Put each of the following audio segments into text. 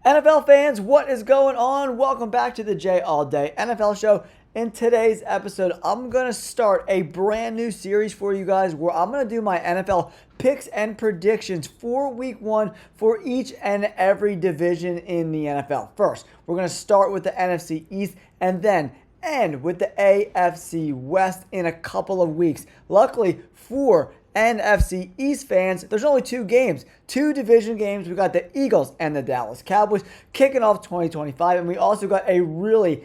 NFL fans, what is going on? Welcome back to the J All Day NFL show. In today's episode, I'm going to start a brand new series for you guys where I'm going to do my NFL picks and predictions for week one for each and every division in the NFL. First, we're going to start with the NFC East and then end with the AFC West in a couple of weeks. Luckily for NFC East fans, there's only two games, two division games. We got the Eagles and the Dallas Cowboys kicking off 2025, and we also got a really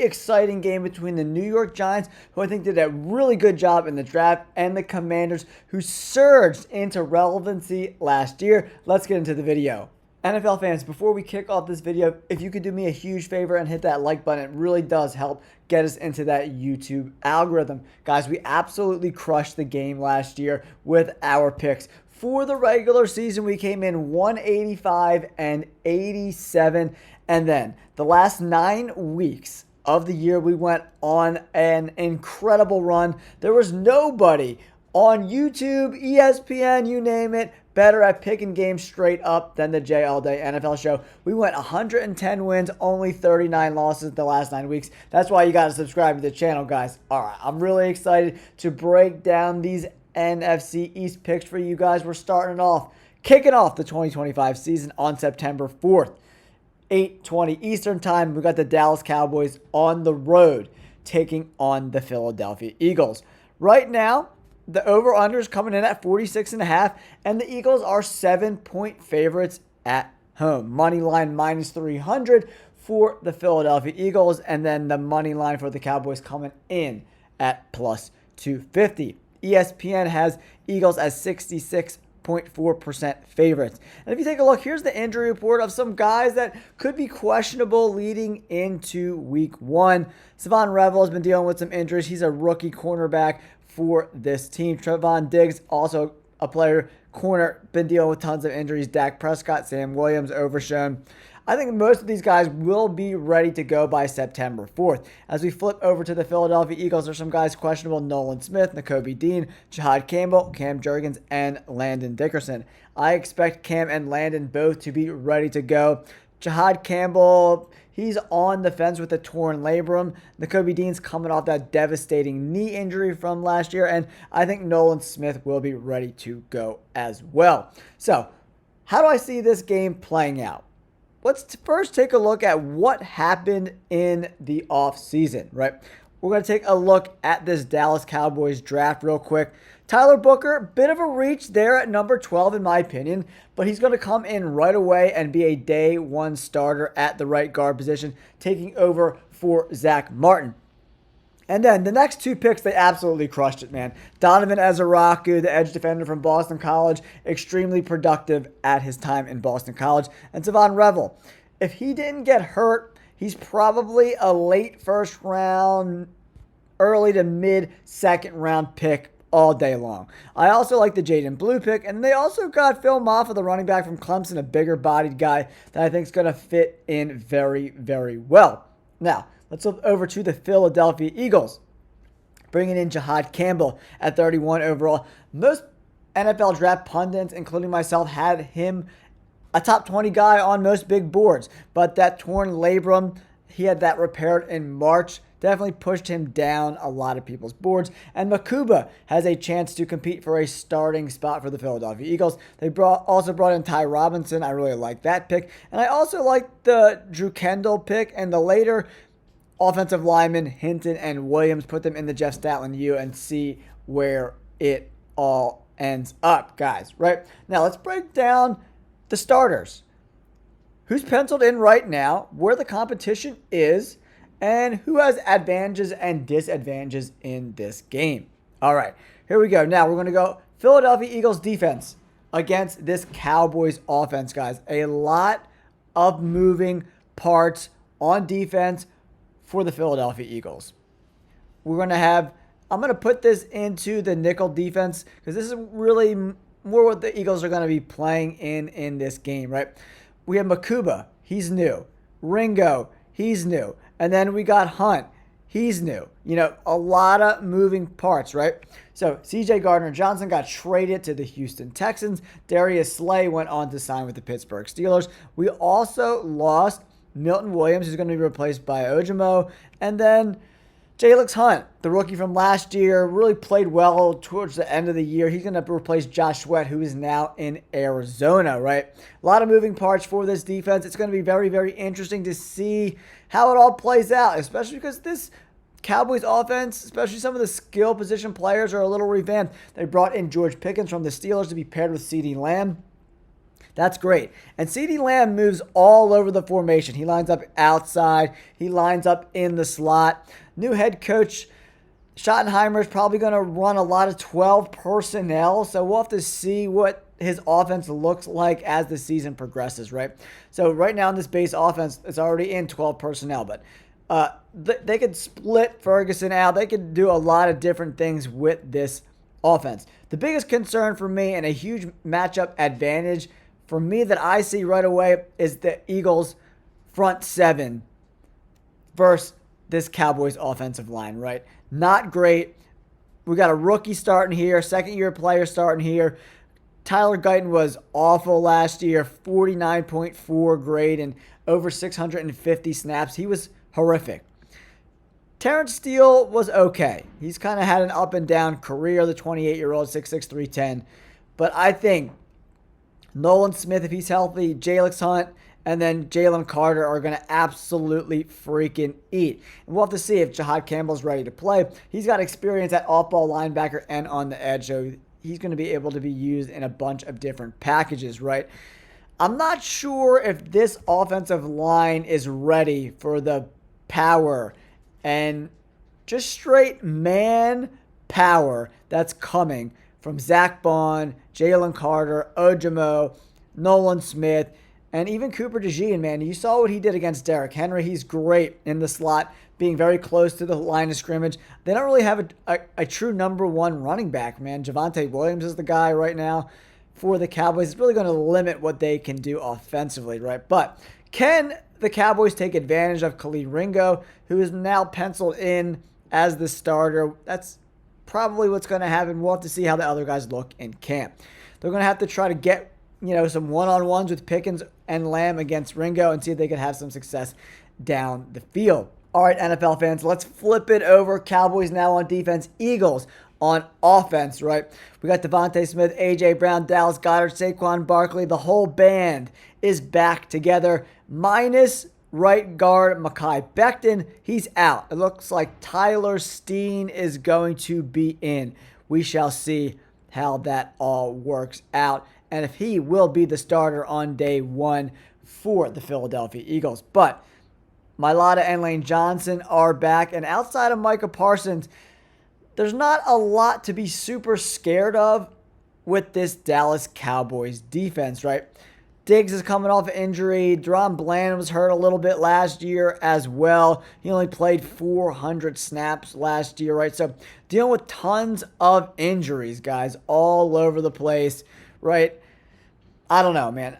exciting game between the New York Giants, who I think did a really good job in the draft, and the Commanders, who surged into relevancy last year. Let's get into the video. NFL fans, before we kick off this video, if you could do me a huge favor and hit that like button, it really does help get us into that YouTube algorithm. Guys, we absolutely crushed the game last year with our picks. For the regular season, we came in 185 and 87. And then the last 9 weeks of the year, we went on an incredible run. There was nobody on YouTube, ESPN, you name it, better at picking games straight up than the J All Day NFL show. We went 110 wins, only 39 losses the last 9 weeks. That's why you got to subscribe to the channel, guys. All right, I'm really excited to break down these NFC East picks for you guys. We're kicking off the 2025 season on September 4th, 8:20 Eastern Time. We got the Dallas Cowboys on the road taking on the Philadelphia Eagles. Right now, the over-under is coming in at 46.5, and the Eagles are 7-point favorites at home. Money line minus 300 for the Philadelphia Eagles, and then the money line for the Cowboys coming in at plus 250. ESPN has Eagles as 66.4% favorites. And if you take a look, here's the injury report of some guys that could be questionable leading into week one. Savon Revel has been dealing with some injuries. He's a rookie cornerback for this team. Trevon Diggs, also a player, corner, been dealing with tons of injuries. Dak Prescott, Sam Williams, overshown. I think most of these guys will be ready to go by September 4th. As we flip over to the Philadelphia Eagles, there's some guys questionable: Nolan Smith, Nakobe Dean, Jahad Campbell, Cam Jurgens, and Landon Dickerson. I expect Cam and Landon both to be ready to go. Jahad Campbell, he's on the fence with a torn labrum. Nakobe Dean's coming off that devastating knee injury from last year, and I think Nolan Smith will be ready to go as well. So, how do I see this game playing out? Let's first take a look at what happened in the offseason, right? We're going to take a look at this Dallas Cowboys draft real quick. Tyler Booker, bit of a reach there at number 12 in my opinion, but he's going to come in right away and be a day one starter at the right guard position, taking over for Zach Martin. And then the next two picks, they absolutely crushed it, man. Donovan Ezaraku, the edge defender from Boston College, extremely productive at his time in Boston College. And Savon Revel, if he didn't get hurt, he's probably a late first round, early to mid second round pick all day long. I also like the Jaden Blue pick, and they also got Phil Maffa, the running back from Clemson, a bigger bodied guy that I think is going to fit in very well. Now, let's flip over to the Philadelphia Eagles, bringing in Jahad Campbell at 31 overall. Most NFL draft pundits, including myself, had him a top 20 guy on most big boards. But that torn labrum, he had that repaired in March, definitely pushed him down a lot of people's boards. And Makuba has a chance to compete for a starting spot for the Philadelphia Eagles. They also brought in Ty Robinson. I really like that pick. And I also like the Drew Kendall pick and the later offensive linemen, Hinton and Williams. Put them in the Jeff Statland U and see where it all ends up, guys, right? Now, let's break down the starters. Who's penciled in right now, where the competition is, and who has advantages and disadvantages in this game. All right, here we go. Now, we're going to go Philadelphia Eagles defense against this Cowboys offense, guys. A lot of moving parts on defense for the Philadelphia Eagles. I'm going to put this into the nickel defense because this is really more what the Eagles are going to be playing in this game, right? We have Makuba. He's new. Ringo. He's new. And then we got Hunt. he's new. A lot of moving parts, right? So CJ Gardner-Johnson got traded to the Houston Texans. Darius Slay went on to sign with the Pittsburgh Steelers. We also lost Milton Williams, who's going to be replaced by Ojimo. And then Jalix Hunt, the rookie from last year, really played well towards the end of the year. He's going to replace Josh Sweat, who is now in Arizona, right? A lot of moving parts for this defense. It's going to be very, very interesting to see how it all plays out, especially because this Cowboys offense, especially some of the skill position players, are a little revamped. They brought in George Pickens from the Steelers to be paired with CeeDee Lamb. That's great. And CeeDee Lamb moves all over the formation. He lines up outside. He lines up in the slot. New head coach Schottenheimer is probably going to run a lot of 12 personnel. So we'll have to see what his offense looks like as the season progresses, right? So right now in this base offense, it's already in 12 personnel. But they could split Ferguson out. They could do a lot of different things with this offense. The biggest concern for me and a huge matchup advantage for me that I see right away is the Eagles' front seven versus this Cowboys offensive line, right? Not great. We got a rookie starting here, second-year player starting here. Tyler Guyton was awful last year, 49.4 grade and over 650 snaps. He was horrific. Terrence Steele was okay. He's kind of had an up-and-down career, the 28-year-old, 6'6", 310. But I think Nolan Smith, if he's healthy, Jalix Hunt, and then Jalen Carter are going to absolutely freaking eat. And we'll have to see if Jahad Campbell's ready to play. He's got experience at off-ball linebacker and on the edge, so he's going to be able to be used in a bunch of different packages, right? I'm not sure if this offensive line is ready for the power and just straight man power that's coming from Zach Bond, Jalen Carter, Ojimo, Nolan Smith, and even Cooper DeJean, man. You saw what he did against Derrick Henry. He's great in the slot, being very close to the line of scrimmage. They don't really have a true number one running back, man. Javonte Williams is the guy right now for the Cowboys. It's really going to limit what they can do offensively, right? But can the Cowboys take advantage of Khalid Ringo, who is now penciled in as the starter? That's probably what's going to happen. We'll have to see how the other guys look in camp. They're going to have to try to get some one-on-ones with Pickens and Lamb against Ringo and see if they can have some success down the field. All right, NFL fans, let's flip it over. Cowboys now on defense. Eagles on offense, right? We got Devontae Smith, A.J. Brown, Dallas Goedert, Saquon Barkley. The whole band is back together, minus right guard Mekhi Becton. He's out. It looks like Tyler Steen is going to be in. We shall see how that all works out and if he will be the starter on day one for the Philadelphia Eagles. But Mailata and Lane Johnson are back, and outside of Micah Parsons, there's not a lot to be super scared of with this Dallas Cowboys defense, right? Diggs is coming off an injury. Deron Bland was hurt a little bit last year as well. He only played 400 snaps last year, right? So dealing with tons of injuries, guys, all over the place, right? I don't know, man.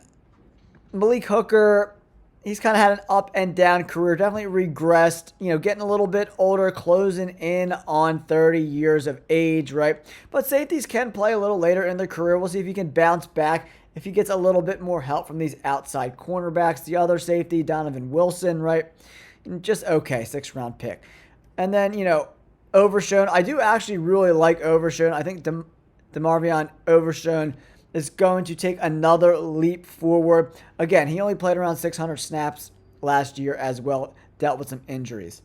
Malik Hooker, he's kind of had an up and down career. Definitely regressed, getting a little bit older, closing in on 30 years of age, right? But safeties can play a little later in their career. We'll see if he can bounce back if he gets a little bit more help from these outside cornerbacks. The other safety, Donovan Wilson, right? Just okay, 6th-round pick. And then, Overshown. I do actually really like Overshown. I think DeMarvion Overshown is going to take another leap forward. Again, he only played around 600 snaps last year as well, dealt with some injuries.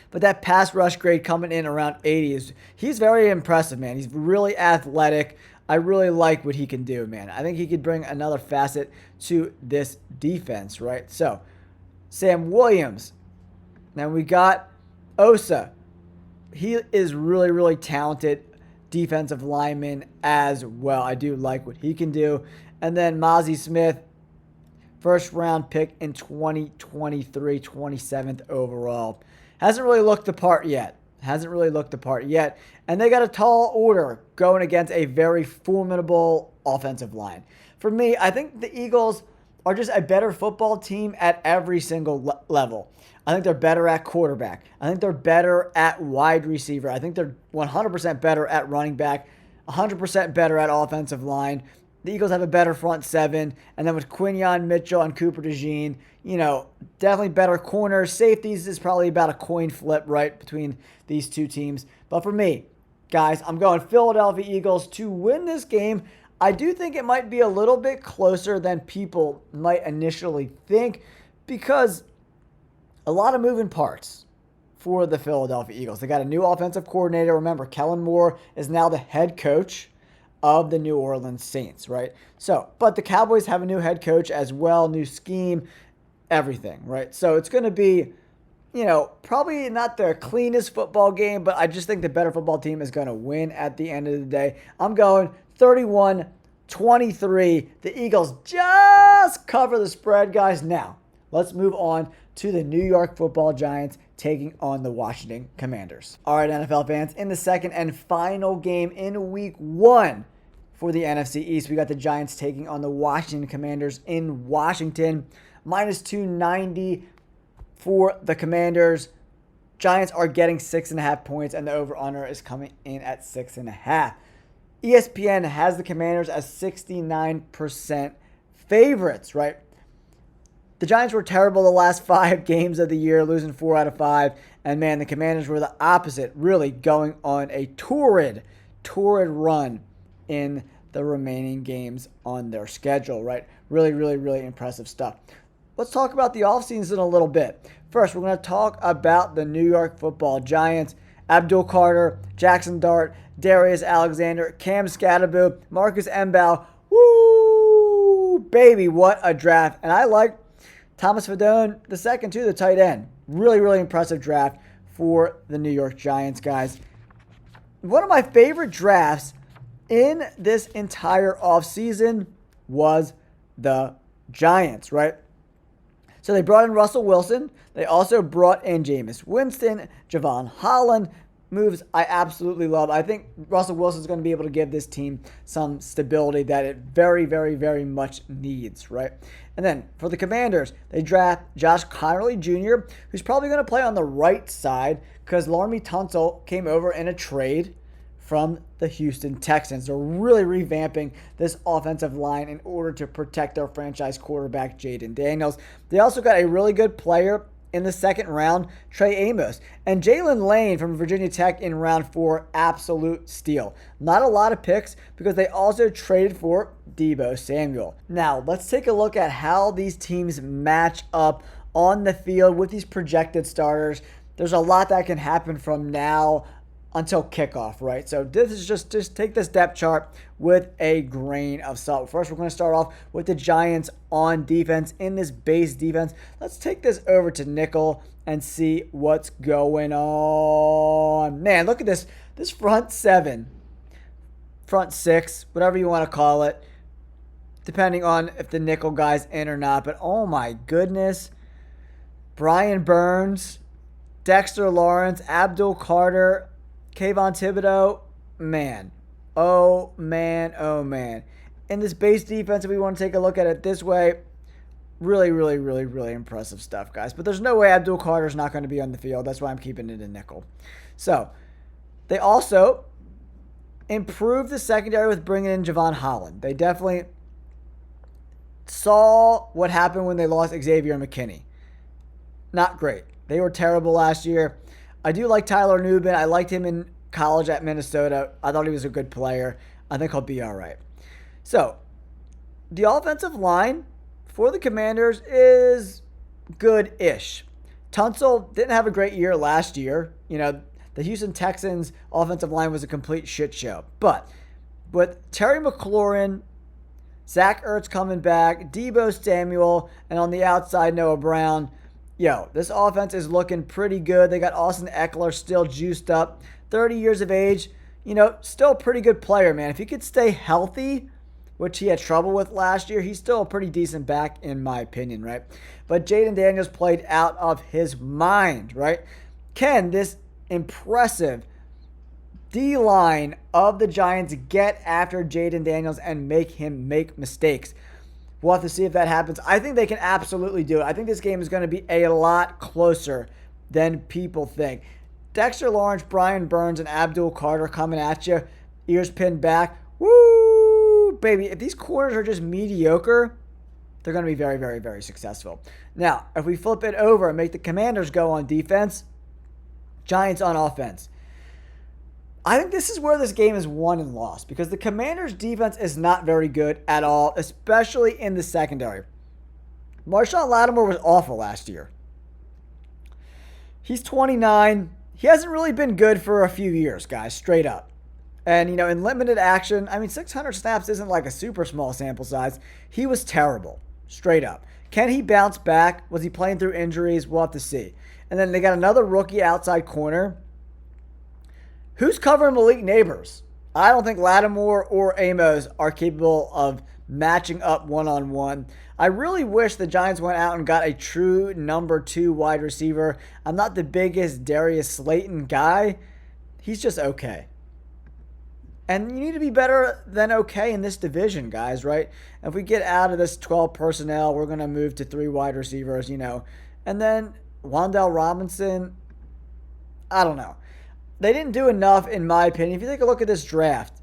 But that pass rush grade coming in around 80 he's very impressive, man. He's really athletic. I really like what he can do, man. I think he could bring another facet to this defense, right? So, Sam Williams. Then we got Osa. He is really, really talented defensive lineman as well. I do like what he can do. And then Mozzie Smith, 1st-round pick in 2023, 27th overall. Hasn't really looked the part yet. And they got a tall order going against a very formidable offensive line. For me, I think the Eagles are just a better football team at every single level. I think they're better at quarterback. I think they're better at wide receiver. I think they're 100% better at running back, 100% better at offensive line. The Eagles have a better front seven. And then with Quinyon Mitchell and Cooper DeJean, definitely better corners. Safeties is probably about a coin flip, right, between these two teams. But for me, guys, I'm going Philadelphia Eagles to win this game. I do think it might be a little bit closer than people might initially think because a lot of moving parts for the Philadelphia Eagles. They got a new offensive coordinator. Remember, Kellen Moore is now the head coach of the New Orleans Saints, right? So, but the Cowboys have a new head coach as well, new scheme, everything, right? So it's going to be, probably not the cleanest football game, but I just think the better football team is going to win at the end of the day. I'm going 31-23. The Eagles just cover the spread, guys. Now, let's move on to the New York Football Giants taking on the Washington Commanders. All right, NFL fans, in the second and final game in Week 1 for the NFC East, we got the Giants taking on the Washington Commanders in Washington. Minus 290 for the Commanders. Giants are getting 6.5 points, and the over-under is coming in at 6.5. ESPN has the Commanders as 69% favorites, right? The Giants were terrible the last 5 games of the year, losing 4 out of 5. And man, the Commanders were the opposite, really going on a torrid run in the remaining games on their schedule, right? Really, really, really impressive stuff. Let's talk about the offseason a little bit. First, we're going to talk about the New York Football Giants. Abdul Carter, Jackson Dart, Darius Alexander, Cam Scatterboo, Marcus M'Bow. Woo! Baby, what a draft. And I like Thomas Fadone II, too, the tight end. Really, really impressive draft for the New York Giants, guys. One of my favorite drafts in this entire offseason was the Giants, right? So they brought in Russell Wilson. They also brought in Jameis Winston, Javon Holland. Moves I absolutely love. I think Russell Wilson is going to be able to give this team some stability that it very, very, very much needs, right? And then for the Commanders, they draft Josh Connerly Jr., who's probably going to play on the right side because Laremy Tunsil came over in a trade from the Houston Texans. They're really revamping this offensive line in order to protect their franchise quarterback, Jaden Daniels. They also got a really good player in the second round, Trey Amos. And Jalen Lane from Virginia Tech in round 4, absolute steal. Not a lot of picks because they also traded for Deebo Samuel. Now, let's take a look at how these teams match up on the field with these projected starters. There's a lot that can happen from now until kickoff, right? So this is just take this depth chart with a grain of salt. First, we're going to start off with the Giants on defense in this base defense. Let's take this over to nickel and see what's going on. Man, look at this front 7, front 6, whatever you want to call it, depending on if the nickel guy's in or not. But oh my goodness, Brian Burns, Dexter Lawrence, Abdul Carter, Kayvon Thibodeau, man. Oh, man, oh, man. In this base defense, if we want to take a look at it this way, really, really, really, really impressive stuff, guys. But there's no way Abdul Carter's not going to be on the field. That's why I'm keeping it in nickel. So, they also improved the secondary with bringing in Javon Holland. They definitely saw what happened when they lost Xavier McKinney. Not great. They were terrible last year. I do like Tyler Nubin. I liked him in college at Minnesota. I thought he was a good player. I think he'll be all right. So, the offensive line for the Commanders is good-ish. Tunsil didn't have a great year last year. The Houston Texans' offensive line was a complete shit show. But with Terry McLaurin, Zach Ertz coming back, Deebo Samuel, and on the outside, Noah Brown, this offense is looking pretty good. They got Austin Eckler still juiced up. 30 years of age. Still a pretty good player, man. If he could stay healthy, which he had trouble with last year, he's still a pretty decent back in my opinion, right? But Jaden Daniels played out of his mind, right? Can this impressive D-line of the Giants get after Jaden Daniels and make him make mistakes? We'll have to see if that happens. I think they can absolutely do it. I think this game is going to be a lot closer than people think. Dexter Lawrence, Brian Burns, and Abdul Carter coming at you, ears pinned back. Woo, baby. If these corners are just mediocre, they're going to be very, very, very successful. Now, if we flip it over and make the Commanders go on defense, Giants on offense. I think this is where this game is won and lost because the Commanders' defense is not very good at all, especially in the secondary. Marshawn Lattimore was awful last year. He's 29. He hasn't really been good for a few years, guys, straight up. And, in limited action, 600 snaps isn't like a super small sample size. He was terrible, straight up. Can he bounce back? Was he playing through injuries? We'll have to see. And then they got another rookie outside corner. Who's covering Malik Neighbors? I don't think Lattimore or Amos are capable of matching up one-on-one. I really wish the Giants went out and got a true number 2 wide receiver. I'm not the biggest Darius Slayton guy. He's just okay. And you need to be better than okay in this division, guys, right? If we get out of this 12 personnel, we're going to move to 3 wide receivers, And then Wan'Dale Robinson, I don't know. They didn't do enough, in my opinion. If you take a look at this draft,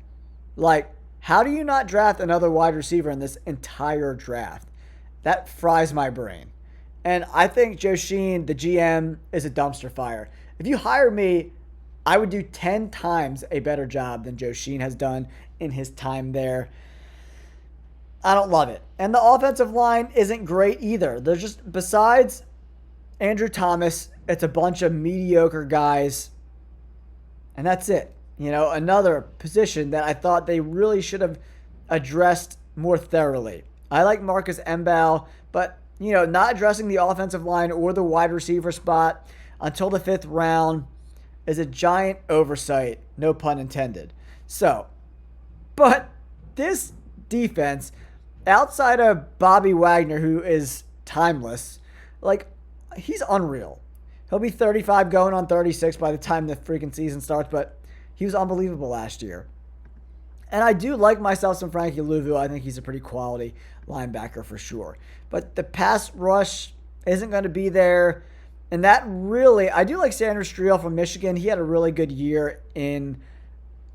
how do you not draft another wide receiver in this entire draft? That fries my brain. And I think Joe Sheen, the GM, is a dumpster fire. If you hire me, I would do 10 times a better job than Joe Sheen has done in his time there. I don't love it. And the offensive line isn't great either. There's just, besides Andrew Thomas, it's a bunch of mediocre guys. And that's it. Another position that I thought they really should have addressed more thoroughly. I like Marcus M'Bow, but, not addressing the offensive line or the wide receiver spot until the 5th round is a giant oversight, no pun intended. So, but this defense, outside of Bobby Wagner, who is timeless, he's unreal. He'll be 35 going on 36 by the time the freaking season starts, but he was unbelievable last year. And I do like myself some Frankie Louvu. I think he's a pretty quality linebacker for sure. But the pass rush isn't going to be there. And that really, I do like Sanders Striel from Michigan. He had a really good year in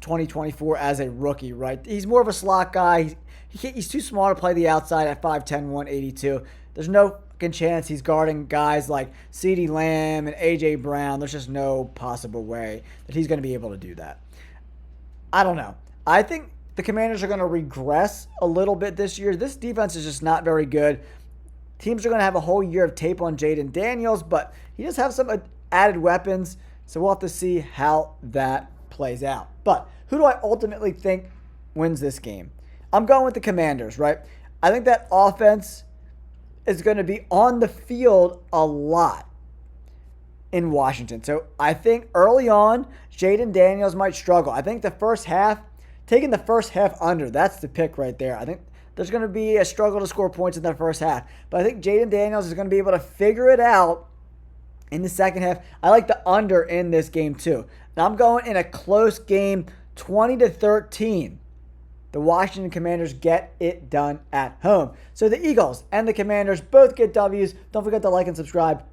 2024 as a rookie, right? He's more of a slot guy. He's too small to play the outside at 5'10", 182. There's no chance he's guarding guys like CeeDee Lamb and A.J. Brown. There's just no possible way that he's going to be able to do that. I don't know. I think the Commanders are going to regress a little bit this year. This defense is just not very good. Teams are going to have a whole year of tape on Jaden Daniels, but he does have some added weapons, so we'll have to see how that plays out. But who do I ultimately think wins this game? I'm going with the Commanders, right? I think that offense is going to be on the field a lot in Washington. So I think early on, Jaden Daniels might struggle. I think the first half, taking the first half under, that's the pick right there. I think there's going to be a struggle to score points in the first half. But I think Jaden Daniels is going to be able to figure it out in the second half. I like the under in this game too. Now I'm going in a close game, 20-13. The Washington Commanders get it done at home. So the Eagles and the Commanders both get W's. Don't forget to like and subscribe.